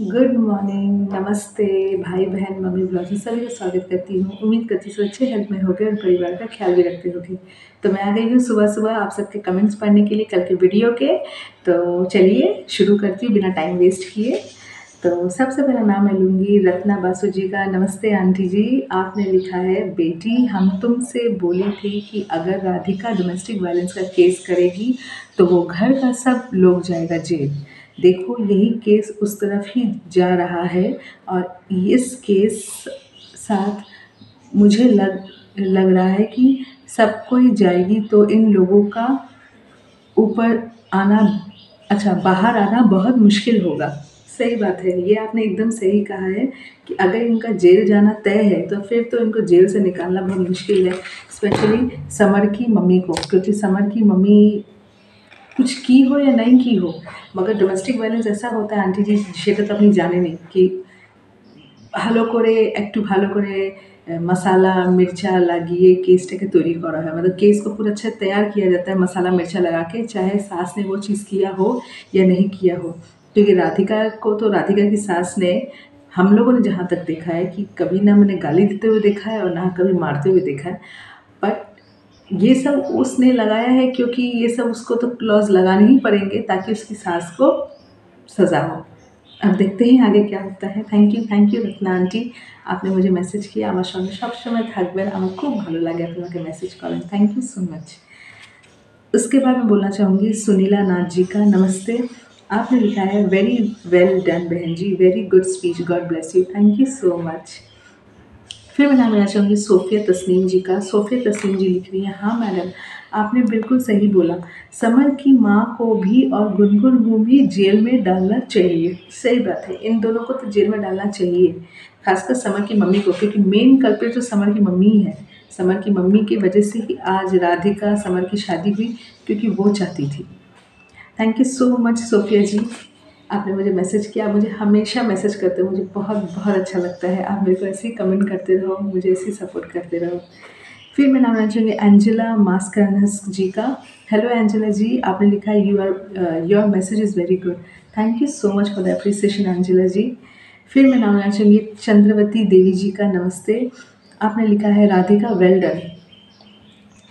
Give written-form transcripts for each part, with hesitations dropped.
Good morning, नमस्ते भाई बहन, मम्मी ब्लॉग में सभी का स्वागत करती हूँ। उम्मीद करती हूँ अच्छे हेल्थ में होगे और परिवार का ख्याल भी रखते होगे। तो मैं आ गई हूँ सुबह सुबह आप सबके कमेंट्स पढ़ने के लिए कल के वीडियो के। तो चलिए शुरू करती हूँ बिना टाइम वेस्ट किए। तो सबसे पहला नाम मैं लूँगी रत्ना बासु जी का। नमस्ते आंटी जी, आपने लिखा है, बेटी हम तुमसे बोली थी कि अगर राधिका डोमेस्टिक वायलेंस का केस करेगी तो वो घर का सब लोग जाएगा जेल। देखो यही केस उस तरफ ही जा रहा है और इस केस साथ मुझे लग रहा है कि सब कोई जाएगी तो इन लोगों का ऊपर आना, अच्छा बाहर आना बहुत मुश्किल होगा। सही बात है, ये आपने एकदम सही कहा है कि अगर इनका जेल जाना तय है तो फिर तो इनको जेल से निकालना बहुत मुश्किल है, स्पेशली समर की मम्मी को, क्योंकि समर की मम्मी कुछ की हो या नहीं की हो, मगर डोमेस्टिक वायलेंस ऐसा होता है आंटी जी, সেটা তো আপনি জানেনই कि ভালো করে একটু ভালো করে मसाला मिर्चा লাগিয়ে केसটাকে तैयारी करा है, मतलब केस को पूरा अच्छा तैयार किया जाता है मसाला मिर्चा लगा के, चाहे सास ने वो चीज़ किया हो या नहीं किया हो। क्योंकि राधिका को तो राधिका की सास ने, हम लोगों ने जहाँ तक देखा है कि कभी ना मैंने गाली देते हुए देखा है और ना कभी मारते हुए देखा है, बट ये सब उसने लगाया है क्योंकि ये सब उसको तो क्लॉज लगाने ही पड़ेंगे ताकि उसकी सास को सज़ा हो। अब देखते हैं आगे क्या होता है। थैंक यू रत्ना आंटी, आपने मुझे मैसेज किया, আমার সঙ্গে সবসময় থাকবেন, আমার খুব ভালো লাগে আপনি আমাকে मैसेज करें। Thank you so much. उसके बाद मैं बोलना चाहूँगी सुनीला नाथ जी का। नमस्ते, आपने लिखा है, वेरी वेल डन बहन जी, very good speech, God bless you, thank you so much. फिर मैं नाम लेना चाहूँगी सोफ़िया तस्नीम जी का। सोफ़िया तस्नीम जी लिख रही हैं, हाँ मैडम, आपने बिल्कुल सही बोला, समर की माँ को भी और गुनगुन को भी जेल में डालना चाहिए। सही बात है, इन दोनों को तो जेल में डालना चाहिए, खासकर समर की मम्मी को, क्योंकि मेन कल्प्रिट तो समर की मम्मी ही है। समर की मम्मी की वजह से ही आज राधिका समर की शादी हुई, क्योंकि वो चाहती थी। Thank you so much Sophia जी, आपने मुझे मैसेज किया, मुझे हमेशा मैसेज करते हो, मुझे बहुत बहुत अच्छा लगता है। आप मेरे को ऐसे ही कमेंट करते रहो, मुझे ऐसे ही सपोर्ट करते रहो। फिर मैं नाम लेना चाहूँगी एंजेला मास्करनस जी का। हेलो एंजेला जी, आपने लिखा है, your message is very good, thank you so much for the appreciation Angela जी। फिर मैं नाम लेना चाहूँगी चंद्रवती देवी जी का। नमस्ते, आपने लिखा है, Radhika well done,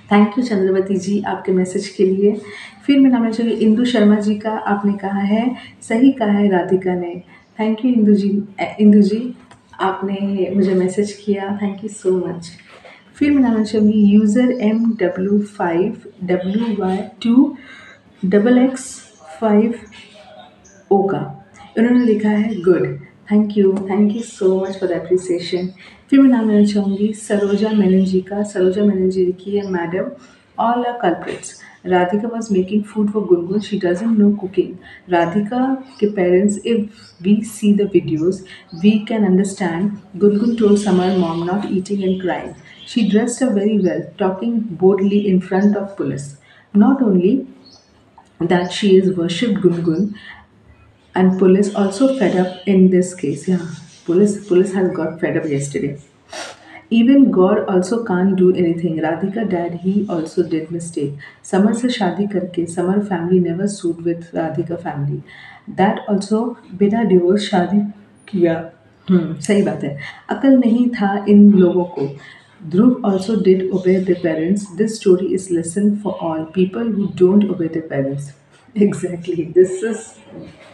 thank you Chandravati ji आपके मैसेज के लिए। फिर मैं नाम लेना चाहूँगी इंदु शर्मा जी का। आपने कहा है, सही कहा है राधिका ने, थैंक यू इंदु जी आपने मुझे मैसेज किया, थैंक यू सो मच। फिर मैं नाम लेना चाहूँगी यूज़र MW5WY2XX5 ओ का, उन्होंने लिखा है good, thank you so much for the appreciation. फिर मैं नाम लेना चाहूँगी सरोजा मेनन जी का। सरोजा मेनन जी लिखी है, madam all are culprits, Radhika was making food for Gungun, she doesn't know cooking. Radhika के parents, if we see the videos we can understand, Gungun told summer mom not eating and crying, she dressed her very well, talking boldly in front of police. Not only that she is worshipped Gungun, and police also fed up in this case. Yeah, police has got fed up yesterday. Even God also can't do anything. Radhika dad, he also did mistake. Samar से शादी करके Samar family never sued with Radhika family. That also बिना divorce शादी किया। सही बात है, अकल नहीं था इन लोगों को। Dhruv also did obey their parents. This story is lesson for all people who don't obey their parents. Exactly. This is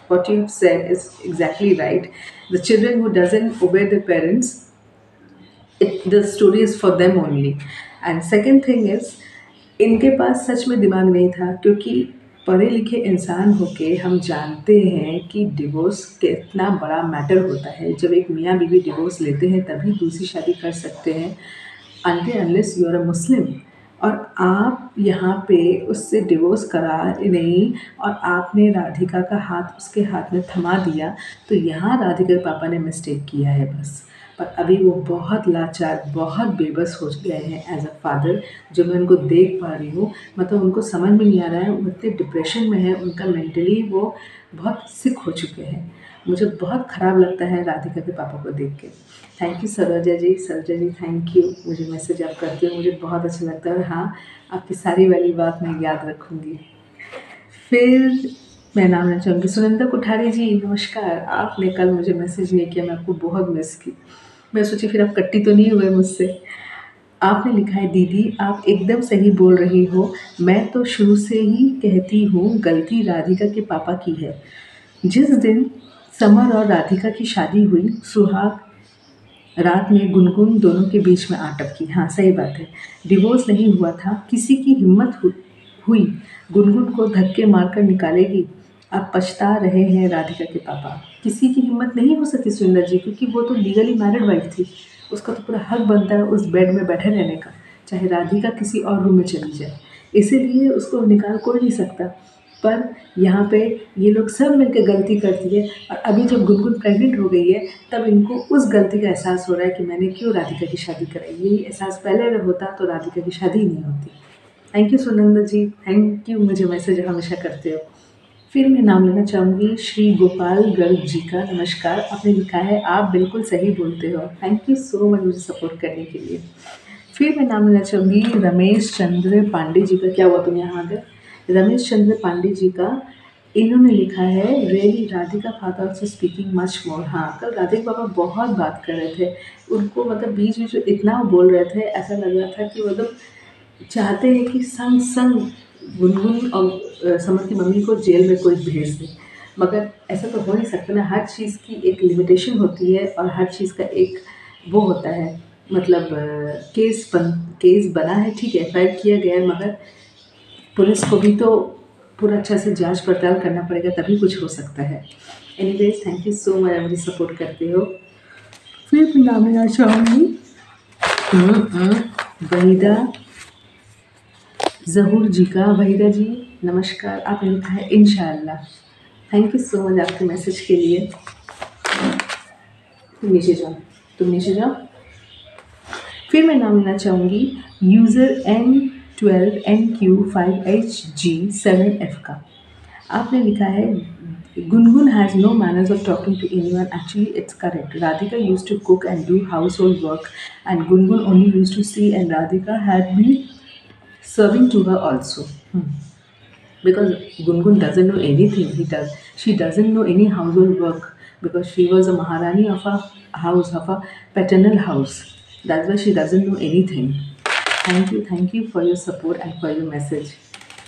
what you've said is exactly right. The children who doesn't obey their parents, the story is for them only. And second thing is, इनके पास सच में दिमाग नहीं था, क्योंकि पढ़े लिखे इंसान होके हम जानते हैं कि डिवोर्स कितना बड़ा मैटर होता है। जब एक मियाँ बीवी डिवोर्स लेते हैं तभी दूसरी शादी कर सकते हैं, until unless you are a Muslim. और आप यहाँ पे उससे डिवोर्स करा नहीं और आपने राधिका का हाथ उसके हाथ में थमा दिया, तो यहाँ राधिका के पापा ने मिस्टेक किया है बस। पर अभी वो बहुत लाचार, बहुत बेबस हो गए हैं एज अ फादर, जो मैं उनको देख पा रही हूँ। मतलब उनको समझ में नहीं आ रहा है, वो इतने डिप्रेशन में है, उनका मेंटली वो बहुत सिक हो चुके हैं। मुझे बहुत ख़राब लगता है राधिका के पापा को देख के। Thank you Saroja ji thank you, मुझे मैसेज आप करते हो, मुझे बहुत अच्छा लगता है। और हाँ, आपकी सारी वाली बात मैं याद रखूँगी। फिर मैं नाम लेना चाहूँगी सुनंदा कुठारी जी, नमस्कार। आपने कल मुझे मैसेज नहीं किया, मैं आपको बहुत मिस की। मैं सोची फिर आप कट्टी तो नहीं हुए मुझसे। आपने लिखा है, दीदी आप एकदम सही बोल रही हो, मैं तो शुरू से ही कहती हूँ गलती राधिका के पापा की है। जिस दिन समर और राधिका की शादी हुई, सुहाग रात में गुनगुन दोनों के बीच में आ टपकी। हाँ सही बात है, डिवोर्स नहीं हुआ था, किसी की हिम्मत हुई गुनगुन को धक्के मारकर निकालेगी। अब पछता रहे हैं राधिका के पापा। किसी की हिम्मत नहीं हो सकती सुंदर जी, क्योंकि वो तो लीगली मैरिड वाइफ थी। उसका तो पूरा हक बनता है उस बेड में बैठे रहने का, चाहे राधिका किसी और रूम में चली जाए। इसीलिए उसको निकाल कोई नहीं सकता। पर यहाँ पे ये लोग सब मिलकर गलती करती है, और अभी जब गुनगुन प्रेग्नेंट हो गई है तब इनको उस गलती का एहसास हो रहा है कि मैंने क्यों राधिका की शादी कराई। यही एहसास पहले अगर होता तो राधिका की शादी ही नहीं होती। Thank you Sunanda ji, thank you, मुझे मैसेज हमेशा करते हो। फिर मैं नाम लेना चाहूँगी श्री गोपाल गर्ग जी का। नमस्कार, आपने लिखा है, आप बिल्कुल सही बोलते हो। थैंक यू सो मच मुझे सपोर्ट करने के लिए। फिर मैं नाम लेना चाहूँगी रमेश चंद्र पांडे जी का। क्या हुआ तुम यहाँ आ गए? रमेश चंद्र पांडे जी का। इन्होंने लिखा है, रियली राधिका फादर से स्पीकिंग मच मोर। हाँ, कल राधिका पापा बहुत बात कर रहे थे। उनको मतलब बीच बीच में इतना बोल रहे थे, ऐसा लग रहा था कि मतलब चाहते हैं कि संग संग गुनगुन और समर की मम्मी को जेल में कोई भेज दे। मगर ऐसा तो हो नहीं सकता ना, हर चीज़ की एक लिमिटेशन होती है और हर चीज़ का एक वो होता है। मतलब केस बना है, ठीक है, एफआईआर किया गया है, मगर पुलिस को भी तो पूरा अच्छा से जांच पड़ताल करना पड़ेगा, तभी कुछ हो सकता है। Anyways, thank you so much, मुझे सपोर्ट करते हो। फिर मैं नाम लेना चाहूँगी वहीदा ज़हूर जी का। वहीदा जी नमस्कार, आपने लिखा है इंशाअल्लाह। थैंक यू सो मच आपके मैसेज के लिए। तुम नीचे जाओ, तुम नीचे जाओ। फिर मैं नाम लेना चाहूँगी यूज़र N12NQ5HG7F का। आपने लिखा है, Gungun has no manners of talking to anyone. Actually it's correct, Radhika used to cook and do household work and Gungun only used to see, and Radhika had been serving to her also. Because Gungun doesn't know anything. She doesn't know any household work because she was a Maharani of a house, of a paternal house. That's why she doesn't know anything. Thank you for your support and for your message.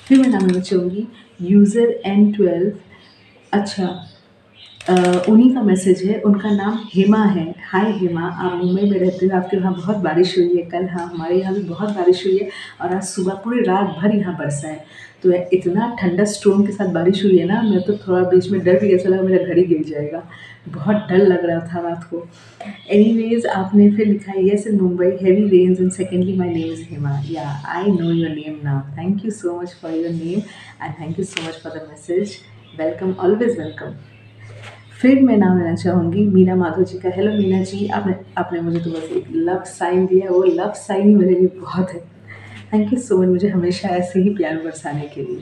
फिर मैं नाम लेना चाहूँगी user N12। अच्छा, उन्हीं का message है, उनका नाम हेमा है। हाय हेमा, आप मुंबई में रहते हो, आपके वहाँ बहुत बारिश हुई है कल। हाँ, हमारे यहाँ भी बहुत बारिश हुई है और आज सुबह पूरी रात भर यहाँ बरसा है। तो इतना ठंडा स्टॉर्म के साथ बारिश हुई है ना, मैं तो थोड़ा बीच में डर भी गया, चला मेरा घर ही गिर जाएगा, बहुत डर लग रहा था रात को। एनीवेज, आपने फिर लिखा है, yes in Mumbai heavy rains and secondly my name is Hema. Yeah I know your name now. Thank you so much for your name and thank you so much for the message. Welcome, always welcome. फिर मैं नाम लेना चाहूँगी मीना माधव जी का। Hello Meena ji, आपने मुझे तो बस एक लव साइन दिया, वो लव साइन ही मेरे लिए बहुत है। थैंक यू सो मच मुझे हमेशा ऐसे ही प्यार बरसाने के लिए।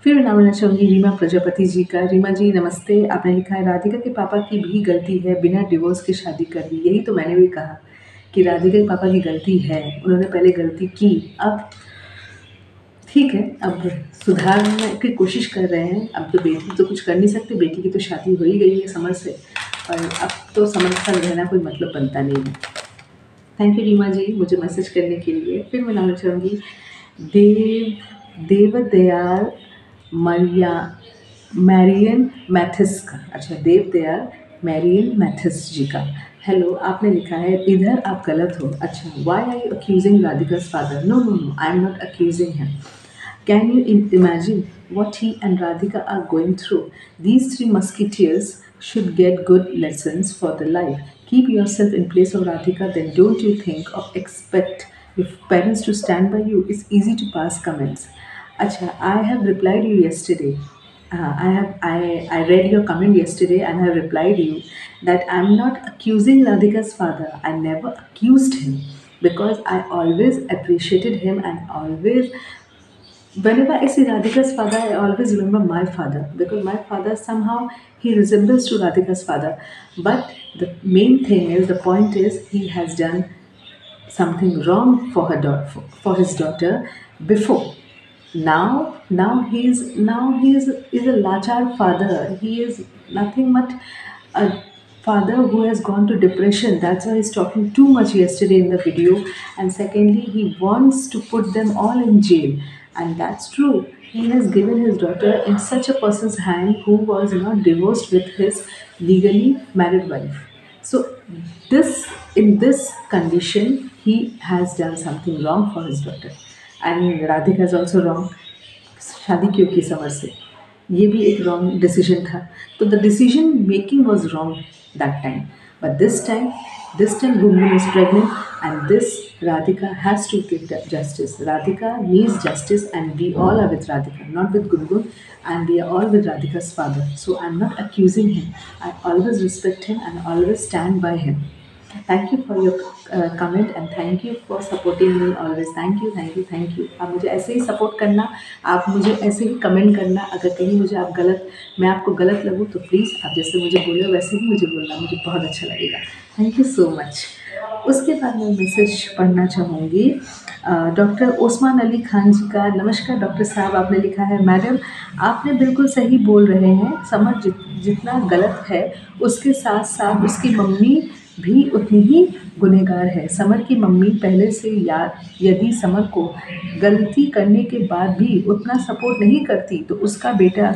फिर मैं नाम लेना चाहूँगी रीमा प्रजापति जी का। रीमा जी नमस्ते, आपने लिखा है, राधिका के पापा की भी गलती है, बिना डिवोर्स की शादी कर दी। यही तो मैंने भी कहा कि राधिका के पापा की गलती है, उन्होंने पहले गलती की, अब ठीक है, अब सुधारने की कोशिश कर रहे हैं। अब तो बेटी तो कुछ कर नहीं सकते, बेटी की तो शादी हो ही गई है समर से, और अब तो समर के साथ रहना कोई मतलब बनता नहीं है। थैंक यू रीमा जी मुझे मैसेज करने के लिए। फिर मैं नाम चाहूँगी देवदयाल मैरियन मैथिस का। अच्छा, देवदयाल मैरियन मैथिस जी का। हेलो, आपने लिखा है, इधर आप गलत हो। अच्छा, वाई आर यू अक्यूजिंग राधिका's father? No no no, I am not accusing him. Can you imagine what he and Radhika are going through? These three musketeers should get good lessons for their life. Keep yourself in place of Radhika, then don't you think of expect your parents to stand by you. It's easy to pass comments. Acha, I have replied you yesterday. I read your comment yesterday and I have replied you that I'm not accusing Radhika's father. I never accused him because I always appreciated him and always, whenever I see Radhika's father, I always remember my father because my father somehow he resembles to Radhika's father. But the main thing is, the point is, he has done something wrong for his daughter before. Now he is a lachar father. He is nothing but a father who has gone to depression. That's why he's talking too much yesterday in the video. And secondly, he wants to put them all in jail. And that's true. He has given his daughter in such a person's hand who was not divorced with his legally married wife. So this in this condition, he has done something wrong for his daughter. And Radhika is also wrong. शादी क्यों की summer से, ये भी एक wrong decision था. तो the decision making was wrong that time, but this time Gungun is pregnant and this Radhika has to give justice. Radhika needs justice and we all are with Radhika, not with Gungun, and we are all with Radhika's father. So I'm not accusing him. I always respect him and always stand by him. Thank you for your comment and thank you for supporting me always. Thank you thank you thank you. आप मुझे ऐसे ही support करना, आप मुझे ऐसे ही comment करना. अगर कहीं मुझे आप मैं आपको गलत लगूँ तो प्लीज़ आप जैसे मुझे बोले वैसे ही मुझे बोलना, मुझे बहुत अच्छा लगेगा. Thank you so much. उसके बाद मैं मैसेज पढ़ना चाहूँगी डॉक्टर ओस्मान अली खान जी का. नमस्कार डॉक्टर साहब, आपने लिखा है मैडम आपने बिल्कुल सही बोल रहे हैं. समर जितना गलत है उसके साथ साथ उसकी मम्मी भी उतनी ही गुनहगार है. समर की मम्मी पहले से यदि समर को गलती करने के बाद भी उतना सपोर्ट नहीं करती तो उसका बेटा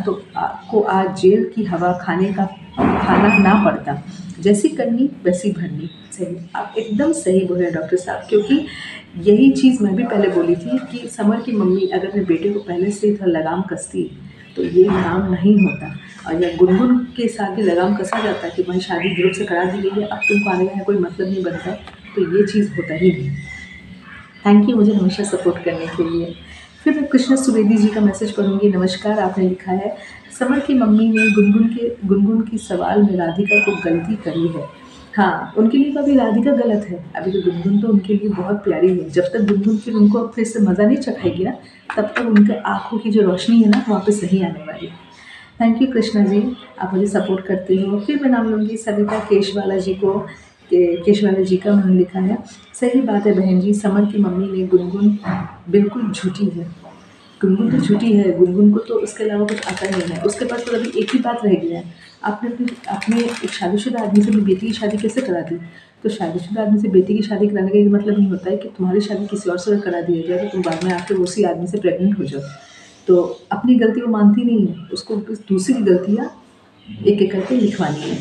को आज जेल की हवा खाना ना पड़ता. जैसी करनी वैसी भरनी. सही, आप एकदम सही बोल रहे हैं डॉक्टर साहब, क्योंकि यही चीज़ मैं भी पहले बोली थी कि समर की मम्मी अगर अपने बेटे को पहले से ही थोड़ा लगाम कसती तो ये काम नहीं होता. और या गुनगुन के साथ भी लगाम कसा जाता है कि भाई शादी ग्रुप से करा दी गई है, अब तुमको आने का कोई मतलब नहीं बनता, तो ये चीज़ होता ही नहीं. थैंक यू मुझे हमेशा सपोर्ट करने के लिए. फिर मैं कृष्णा सुवेदी जी का मैसेज पढ़ूंगी. नमस्कार, आपने लिखा है समर की मम्मी ने गुनगुन की सवाल में राधिका को गलती करी है. हाँ, उनके लिए तो अभी राधिका गलत है, अभी तो गुनगुन तो उनके लिए बहुत प्यारी है. जब तक गुनगुन फिर उनको फिर से मज़ा नहीं चखाएगी ना, तब तक उनके आँखों की जो रोशनी है ना वापस सही आने वाली है. थैंक यू कृष्णा जी, आप मुझे सपोर्ट करते हो. फिर मैं नाम लूँगी सविता केशवाला जी को. केशवाला जी का उन्होंने लिखा है सही बात है बहन जी, समर की मम्मी ने गुनगुन बिल्कुल झूठी है. गुनगुन तो झूठी है, गुनगुन को तो उसके अलावा कुछ आता नहीं है. उसके पास तो अभी एक ही बात रह गया है, आपने एक शादीशुदा आदमी से अपनी बेटी की शादी कैसे करा दी. तो शादीशुदा आदमी से बेटी की शादी कराने का ये मतलब नहीं होता है कि तुम्हारी शादी किसी और से करा दिया जाए तो तुम बाद में आके उसी आदमी से प्रेग्नेंट हो जाओ. तो अपनी गलती वो मानती नहीं है, उसको दूसरी गलतियाँ एक एक करके लिखवानी है.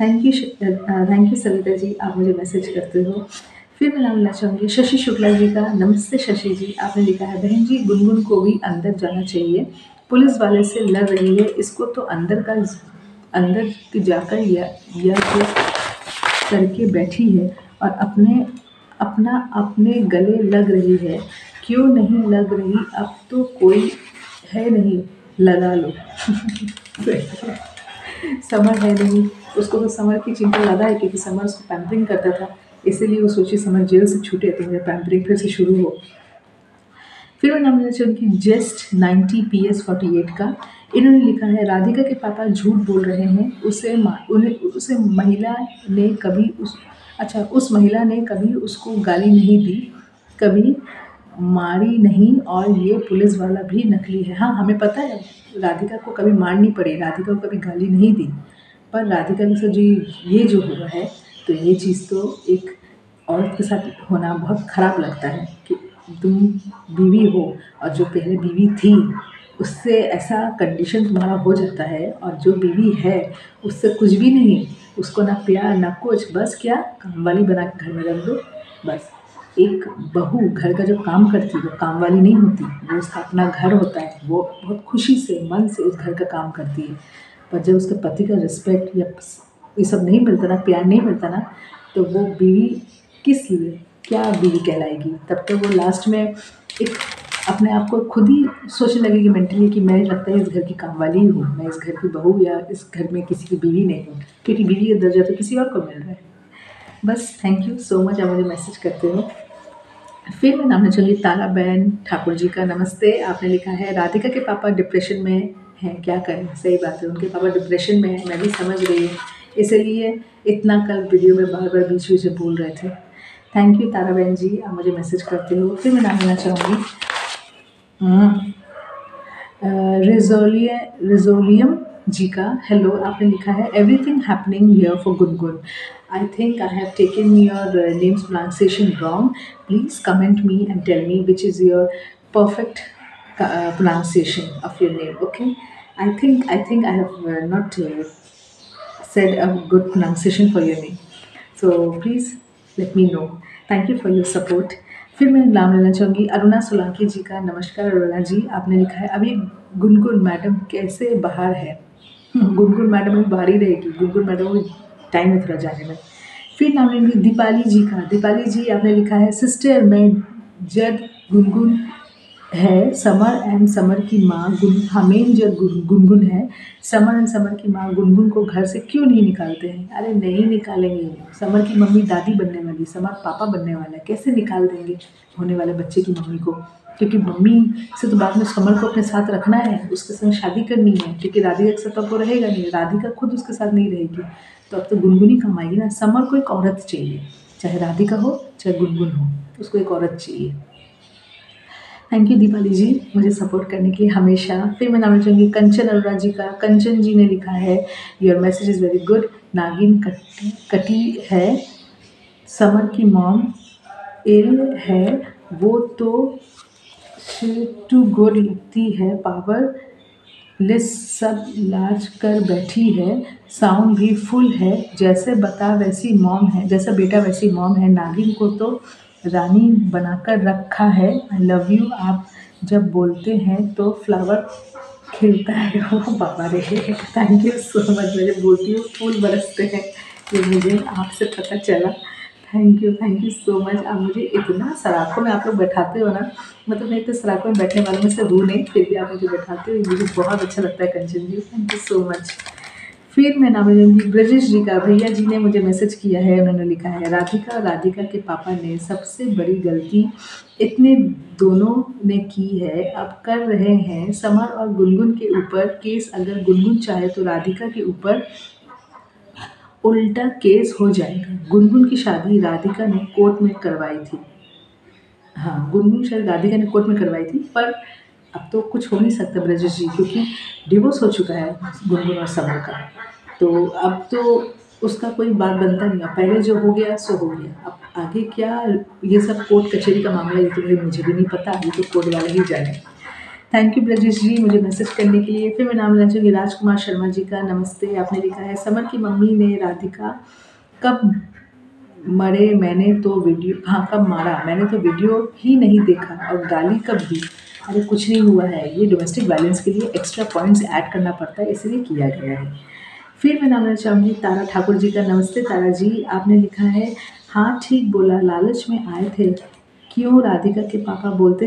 थैंक यू सविता जी, आप मुझे मैसेज करते हो. फिर मैं नाम लेना चाहूँगी शशि शुक्ला जी का. नमस्ते शशि जी, आपने लिखा है बहन जी गुनगुन को भी अंदर जाना चाहिए, पुलिस वाले से लड़ रही है, इसको तो अंदर जाकर यह जो करके बैठी है और अपने गले लग रही है. क्यों नहीं लग रही, अब तो कोई है नहीं, लगा लो. समर है नहीं, उसको तो समर की चिंता ज़्यादा है क्योंकि समर उसको पैम्परिंग करता था, इसीलिए वो सोची समर जेल से छूटे तो मेरा पैम्परिंग फिर से शुरू हो. फिर मैं नाम लेना चाहूँगी जस्ट 90 PS48 का. इन्होंने लिखा है राधिका के पापा झूठ बोल रहे हैं, उस महिला ने कभी उसको गाली नहीं दी, कभी मारी नहीं, और ये पुलिस वाला भी नकली है. हाँ, हमें पता है राधिका को कभी मार नहीं पड़ी, राधिका को कभी गाली नहीं दी, पर राधिका के साथ ये जो हुआ है तो ये चीज़ तो एक औरत के साथ होना बहुत ख़राब लगता है कि तुम बीवी हो और जो पहले बीवी थी उससे ऐसा कंडीशन तुम्हारा हो जाता है, और जो बीवी है उससे कुछ भी नहीं, उसको ना प्यार ना कुछ, बस क्या काम वाली बना के घर में रख दो. बस एक बहू घर का जो काम करती है वो काम वाली नहीं होती, वो उसका अपना घर होता है, वो बहुत खुशी से मन से उस घर का काम करती है. पर जब उसके पति का रिस्पेक्ट या ये सब नहीं मिलता ना, प्यार नहीं मिलता ना, तो वो बीवी किस लिए क्या बीवी कहलाएगी. तब तक वो लास्ट में एक अपने आप को खुद ही सोचने लगेगी मेंटली कि मैं लगता है इस घर की काम वाली हूँ, मैं इस घर की बहू या इस घर में किसी की बीवी नहीं हूँ, क्योंकि बीवी का दर्जा तो किसी और को मिल रहा है. बस थैंक यू सो मच, आप मुझे मैसेज करते हो. फिर मैं नाम लेना चाहूँगी ताराबेन ठाकुर जी का. नमस्ते, आपने लिखा है राधिका के पापा डिप्रेशन में हैं, क्या करें. सही बात है, उनके पापा डिप्रेशन में हैं, मैं भी समझ रही हूँ, इसलिए इतना कल वीडियो में बार बार बीच बीच में बोल रहे थे. थैंक यू ताराबेन जी, आप मुझे मैसेज करते हो. फिर मैं नाम लेना चाहूँगी रिजोलियम जी का हेलो, आपने लिखा है everything happening here for Gungun. I think I have taken your names pronunciation wrong, please comment me and tell me which is your perfect pronunciation of your name. Okay, I think I have not said a good pronunciation for your name, so please let me know. Thank you for your support. फिर मैं नाम लेना चाहूँगी अरुणा सोलंकी जी का। नमस्कार अरुणा जी, आपने लिखा है अभी गुनगुन मैडम कैसे बाहर है। गुनगुन मैडम अभी बाहर ही रहेगी, गुनगुन मैडम को टाइम है थोड़ा जाने में। फिर नाम लेंगे दीपाली जी का। दीपाली जी आपने लिखा है सिस्टर मैं जद गुनगुन है समर एंड समर की माँ हमें जब गुनगुन है, समर एंड समर की माँ गुनगुन को घर से क्यों नहीं निकालते हैं। अरे नहीं निकालेंगे, समर की मम्मी दादी बनने वाली, समर पापा बनने वाला है, कैसे निकाल देंगे होने वाले बच्चे की मम्मी को। क्योंकि मम्मी से तो बाद में समर को अपने साथ रखना है, उसके संग शादी करनी है, क्योंकि राधिका के साथ अब वो रहेगा नहीं, राधिका खुद उसके साथ नहीं रहेगी, तो अब तो गुनगुन ही कमाएगी ना। समर को एक औरत चाहिए, चाहे राधिका हो चाहे गुनगुन हो, उसको एक औरत चाहिए। थैंक यू दीपाली जी मुझे सपोर्ट करने के लिए हमेशा। फिर मैं नाम चाहूँगी कंचन अरोड़ा जी का। कंचन जी ने लिखा है your message is very good, नागिन कटी है, समर की मॉम इल है, वो तो टू गुड लगती है, पावर लिस्ट सब लाज कर बैठी है, साउंड भी फुल है, जैसे बता वैसी मॉम है, जैसा बेटा वैसी मॉम है, नागिन को तो रानी बनाकर रखा है, आई लव यू, आप जब बोलते हैं तो फ्लावर खिलता है। ओ बाबा रे, थैंक यू सो मच। मैं जब बोलती हूँ फूल बरसते हैं, ये मुझे आपसे पता चला। Thank you so much. आप मुझे इतना सराखों में आप लोग बैठाते हो ना, मतलब मैं इतने सराखों में बैठने वालों में से हूँ नहीं, फिर भी आप मुझे बैठाते हो, मुझे बहुत अच्छा लगता है कंचन जी, थैंक यू सो मच। फिर मैं नाम लूँगी ब्रजेश जी का। भैया जी ने मुझे मैसेज किया है, उन्होंने लिखा है राधिका और राधिका के पापा ने सबसे बड़ी गलती इतने दोनों ने की है, अब कर रहे हैं समर और गुनगुन के ऊपर केस, अगर गुनगुन चाहे तो राधिका के ऊपर उल्टा केस हो जाएगा। गुनगुन की शादी राधिका ने कोर्ट में करवाई थी। हाँ, गुनगुन शायद राधिका ने कोर्ट में करवाई थी, पर अब तो कुछ हो नहीं सकता ब्रजेश जी, क्योंकि डिवोर्स हो चुका है गुनगुन और समर का, तो अब तो उसका कोई बात बनता नहीं है। पहले जो हो गया सो हो गया, अब आगे क्या, ये सब कोर्ट कचहरी का मामला, ये तो भाई मुझे भी नहीं पता, ये तो कोर्ट वाले ही जाने। थैंक यू ब्रजेश जी मुझे मैसेज करने के लिए। फिर मैं नाम लेना चाहूँगी राजकुमार शर्मा जी का। नमस्ते, आपने लिखा है समर की मम्मी ने राधिका कब मरे, मैंने तो वीडियो, हाँ कब मारा मैंने तो वीडियो ही नहीं देखा, और गाली कब दी। अरे कुछ नहीं हुआ है, ये डोमेस्टिक वायलेंस के लिए एक्स्ट्रा पॉइंट्स ऐड करना पड़ता है, इसलिए किया गया है। फिर मैं नाम लेना चाहूँगी तारा ठाकुर जी का। नमस्ते तारा जी, आपने लिखा है हाँ ठीक बोला, लालच में आए थे, क्यों राधिका के पापा बोलते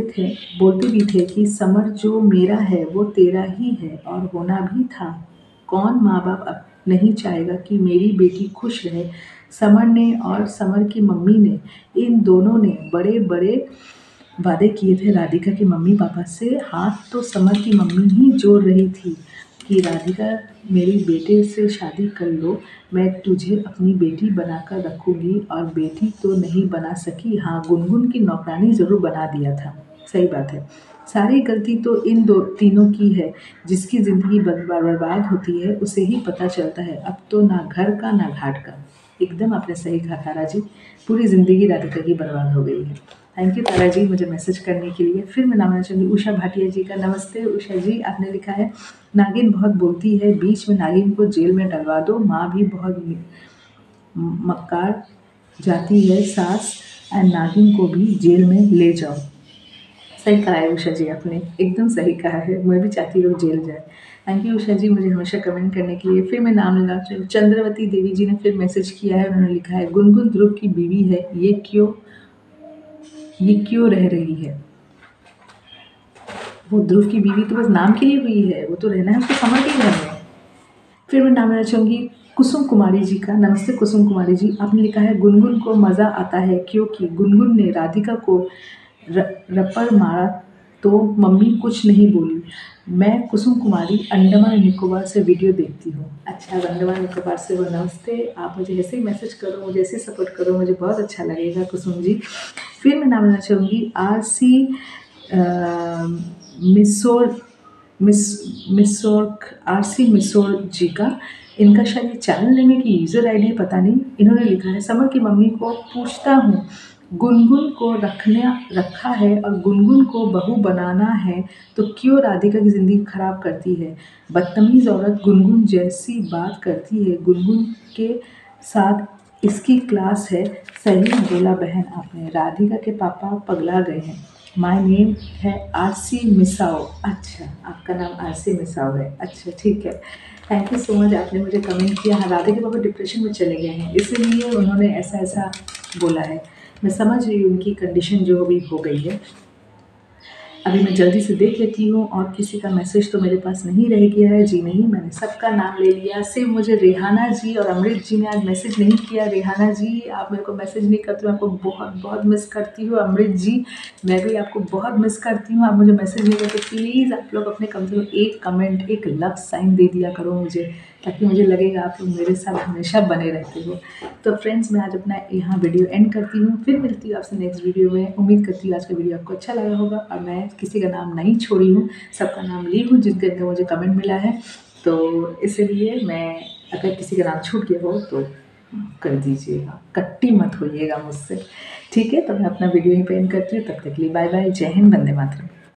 भी थे कि समर जो मेरा है वो तेरा ही है, और होना भी था। कौन माँ बाप अब नहीं चाहेगा कि मेरी बेटी खुश रहे। समर ने और समर की मम्मी ने, इन दोनों ने बड़े बड़े वादे किए थे राधिका के मम्मी पापा से। हाथ तो समर की मम्मी ही जोड़ रही थी कि राधिका मेरी बेटे से शादी कर लो, मैं तुझे अपनी बेटी बनाकर रखूँगी, और बेटी तो नहीं बना सकी, हाँ गुनगुन की नौकरानी ज़रूर बना दिया था। सही बात है, सारी गलती तो इन तीनों की है। जिसकी ज़िंदगी बर्बाद होती है उसे ही पता चलता है, अब तो ना घर का ना घाट का। एकदम आपने सही कहा तारा जी, पूरी ज़िंदगी राधिका की बर्बाद हो गई है। थैंक यू तारा जी मुझे मैसेज करने के लिए। फिर मैं नाम लेना चाहूँगी उषा भाटिया जी का। नमस्ते उषा जी, आपने लिखा है नागिन बहुत बोलती है, बीच में नागिन को जेल में डलवा दो, माँ भी बहुत मक्कार जाती है, सास एंड नागिन को भी जेल में ले जाओ। सही कहा है उषा जी, आपने एकदम सही कहा है, मैं भी चाहती हूँ जेल जाए। थैंक यू उषा जी मुझे हमेशा कमेंट करने के लिए। फिर मैं नाम लेना चाहूँ चंद्रवती देवी जी ने फिर मैसेज किया है, उन्होंने लिखा है गुनगुन ध्रुव की बीवी है, ये क्यों रह रही है। वो ध्रुव की बीवी तो बस नाम के लिए हुई है, वो तो रहना है उसको समर के घर में। फिर मैं नाम लेना चाहूँगी कुसुम कुमारी जी का। नमस्ते कुसुम कुमारी जी, आपने लिखा है गुनगुन को मज़ा आता है क्योंकि गुनगुन ने राधिका को रप्पड़ मारा तो मम्मी कुछ नहीं बोली। मैं कुसुम कुमारी अंडमान निकोबार से वीडियो देखती हूँ। अच्छा, अंडमान निकोबार से हो, नमस्ते। आप मुझे ऐसे ही मैसेज करो, मुझे ऐसे सपोर्ट करो, मुझे बहुत अच्छा लगेगा कुसुम जी। फिर मैं नाम लेना चाहूँगी RC मिसोर मिसोर्क आरसी मिसोर जी का। इनका शायद ये चैनल नेम है कि यूज़र आईडी पता नहीं। इन्होंने लिखा है, समर की मम्मी को पूछता हूँ, गुनगुन को रखा है और गुनगुन को बहू बनाना है तो क्यों राधिका की ज़िंदगी खराब करती है। बदतमीज़ औरत गुनगुन जैसी बात करती है। गुनगुन के साथ इसकी क्लास है। सही बोला बहन आपने। राधिका के पापा पगला गए हैं। माय नेम है आरसी मिसाओ। अच्छा, आपका नाम आरसी मिसाओ है। अच्छा, ठीक है। थैंक यू सो मच, आपने मुझे कमेंट किया। हाँ, राधिका के पापा डिप्रेशन में चले गए हैं, इसीलिए उन्होंने ऐसा ऐसा बोला है। मैं समझ रही हूँ उनकी कंडीशन जो अभी हो गई है। अभी मैं जल्दी से देख लेती हूँ, और किसी का मैसेज तो मेरे पास नहीं रह गया है। जी नहीं, मैंने सबका नाम ले लिया। सिर्फ मुझे रेहाना जी और अमृत जी ने आज मैसेज नहीं किया। रेहाना जी, आप मेरे को मैसेज नहीं करते हो, आपको बहुत बहुत मिस करती हूँ। अमृत जी, मैं भी आपको बहुत मिस करती हूँ। आप मुझे मैसेज नहीं करते, प्लीज़ आप लोग अपने कम से कम एक कमेंट, एक लव साइन दे दिया करो मुझे, ताकि मुझे लगेगा आप लोग मेरे साथ हमेशा बने रहते हो। तो फ्रेंड्स, मैं आज अपना यहाँ वीडियो एंड करती हूँ। फिर मिलती हूँ आपसे नेक्स्ट वीडियो में। उम्मीद करती हूँ आज का वीडियो आपको अच्छा लगा होगा, और मैं किसी का नाम नहीं छोड़ी हूँ, सबका नाम ली हूँ जिनके अंदर मुझे कमेंट मिला है। तो इसलिए मैं, अगर किसी का नाम छूट गया हो तो कर दीजिएगा, कट्टी मत होइएगा मुझसे, ठीक है। तो मैं अपना वीडियो यहीं पे एंड करती हूँ। तब तक के लिए बाय बाय, जय हिंद, वंदे मातरम।